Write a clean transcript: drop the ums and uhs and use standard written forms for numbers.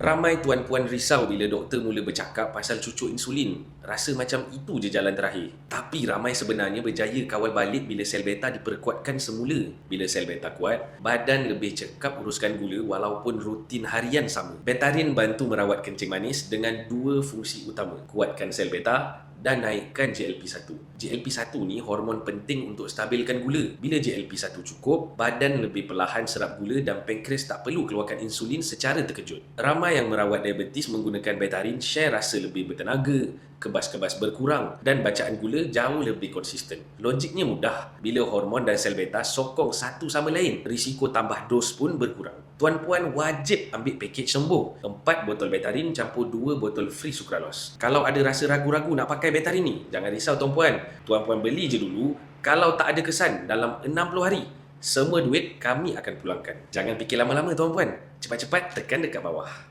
Ramai tuan-puan risau bila doktor mula bercakap pasal cucuk insulin. Rasa macam itu je jalan terakhir. Tapi ramai sebenarnya berjaya kawal balik bila sel beta diperkuatkan semula. Bila sel beta kuat, badan lebih cekap uruskan gula walaupun rutin harian sama. Betarin bantu merawat kencing manis dengan dua fungsi utama. Kuatkan sel beta dan naikkan GLP-1. GLP-1 ni hormon penting untuk stabilkan gula. Bila GLP-1 cukup, badan lebih perlahan serap gula dan pankreas tak perlu keluarkan insulin secara terkejut. Ramai yang merawat diabetes menggunakan betarin share rasa lebih bertenaga, kebas-kebas berkurang dan bacaan gula jauh lebih konsisten. Logiknya mudah. Bila hormon dan sel beta sokong satu sama lain, risiko tambah dos pun berkurang. Tuan-puan wajib ambil pakej sembuh. 4 botol betarin campur 2 botol free sukralos. Kalau ada rasa ragu-ragu nak pakai betarin ni, jangan risau tuan-puan. Tuan-puan beli je dulu. Kalau tak ada kesan dalam 60 hari, semua duit kami akan pulangkan. Jangan fikir lama-lama tuan-puan. Cepat-cepat tekan dekat bawah.